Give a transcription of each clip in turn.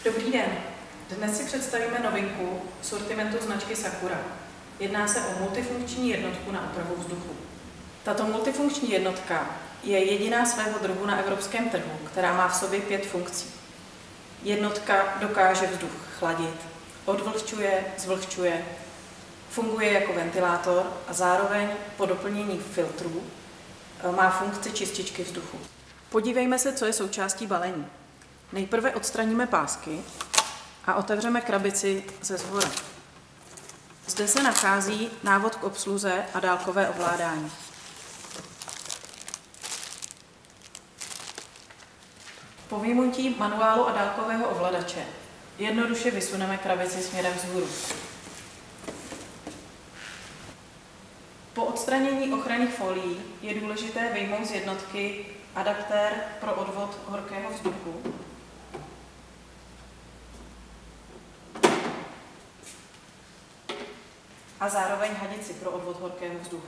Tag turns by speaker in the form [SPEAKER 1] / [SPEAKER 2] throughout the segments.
[SPEAKER 1] Dobrý den. Dnes si představíme novinku sortimentu značky Sakura. Jedná se o multifunkční jednotku na opravu vzduchu. Tato multifunkční jednotka je jediná svého druhu na evropském trhu, která má v sobě 5 funkcí. Jednotka dokáže vzduch chladit, odvlhčuje, zvlhčuje, funguje jako ventilátor a zároveň po doplnění filtrů má funkci čističky vzduchu. Podívejme se, co je součástí balení. Nejprve odstraníme pásky a otevřeme krabici ze shora. Zde se nachází návod k obsluze a dálkové ovládání. Po vyjmutí manuálu a dálkového ovladače jednoduše vysuneme krabici směrem vzhůru. Po odstranění ochranných folií je důležité vyjmout z jednotky adaptér pro odvod horkého vzduchu a zároveň hadici pro odvod horkého vzduchu.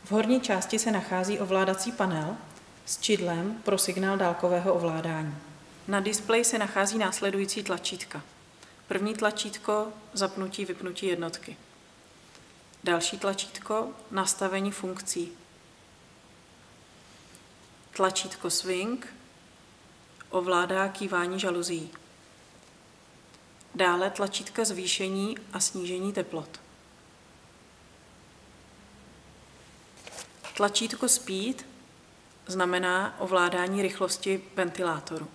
[SPEAKER 1] V horní části se nachází ovládací panel s čidlem pro signál dálkového ovládání. Na displeji se nachází následující tlačítka. První tlačítko zapnutí, vypnutí jednotky. Další tlačítko nastavení funkcí. Tlačítko swing ovládá kývání žaluzí. Dále tlačítka zvýšení a snížení teplot. Tlačítko speed znamená ovládání rychlosti ventilátoru.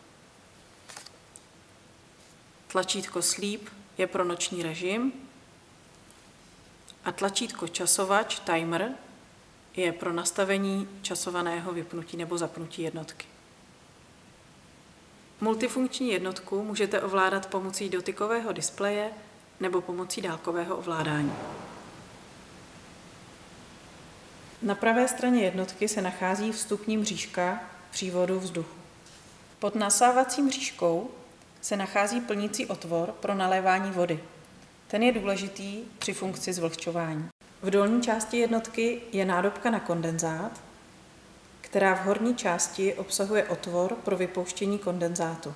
[SPEAKER 1] Tlačítko sleep je pro noční režim a tlačítko časovač timer je pro nastavení časovaného vypnutí nebo zapnutí jednotky. Multifunkční jednotku můžete ovládat pomocí dotykového displeje nebo pomocí dálkového ovládání. Na pravé straně jednotky se nachází vstupní mřížka přívodu vzduchu. Pod nasávacím mřížkou se nachází plnící otvor pro nalévání vody. Ten je důležitý při funkci zvlhčování. V dolní části jednotky je nádobka na kondenzát, která v horní části obsahuje otvor pro vypouštění kondenzátu,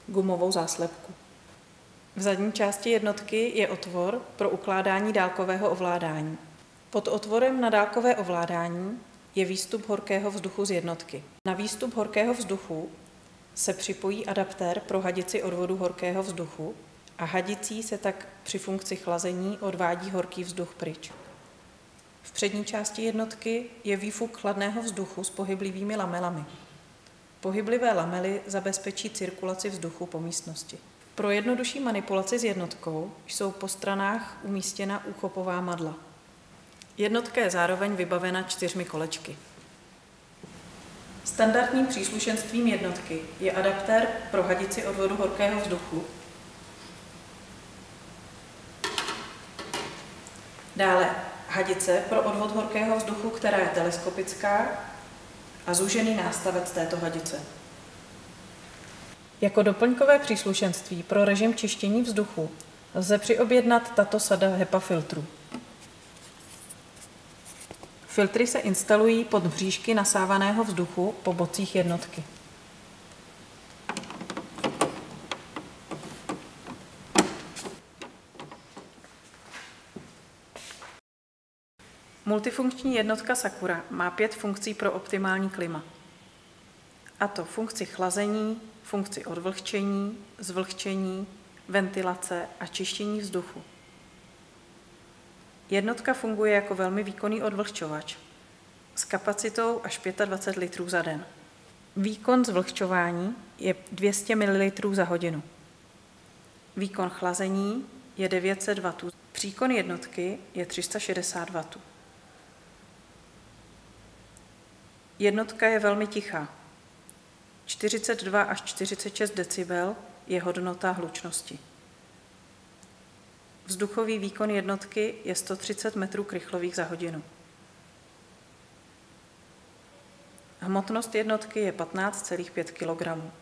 [SPEAKER 1] gumovou záslepku. V zadní části jednotky je otvor pro ukládání dálkového ovládání. Pod otvorem na dálkové ovládání je výstup horkého vzduchu z jednotky. Na výstup horkého vzduchu se připojí adaptér pro hadici odvodu horkého vzduchu a hadicí se tak při funkci chlazení odvádí horký vzduch pryč. V přední části jednotky je výfuk chladného vzduchu s pohyblivými lamelami. Pohyblivé lamely zabezpečí cirkulaci vzduchu po místnosti. Pro jednodušší manipulaci s jednotkou jsou po stranách umístěna úchopová madla. Jednotka je zároveň vybavena 4 kolečky. Standardním příslušenstvím jednotky je adaptér pro hadici odvodu horkého vzduchu, dále hadice pro odvod horkého vzduchu, která je teleskopická, a zúžený nástavec této hadice. Jako doplňkové příslušenství pro režim čištění vzduchu lze přiobjednat tato sada HEPA filtrů. Filtry se instalují pod mřížky nasávaného vzduchu po bocích jednotky. Multifunkční jednotka Sakura má 5 funkcí pro optimální klima. A to funkci chlazení, funkci odvlhčení, zvlhčení, ventilace a čištění vzduchu. Jednotka funguje jako velmi výkonný odvlhčovač s kapacitou až 25 litrů za den. Výkon zvlhčování je 200 ml za hodinu. Výkon chlazení je 900 W. Příkon jednotky je 360 W. Jednotka je velmi tichá. 42 až 46 decibel je hodnota hlučnosti. Vzduchový výkon jednotky je 130 metrů krychlových za hodinu. Hmotnost jednotky je 15,5 kg.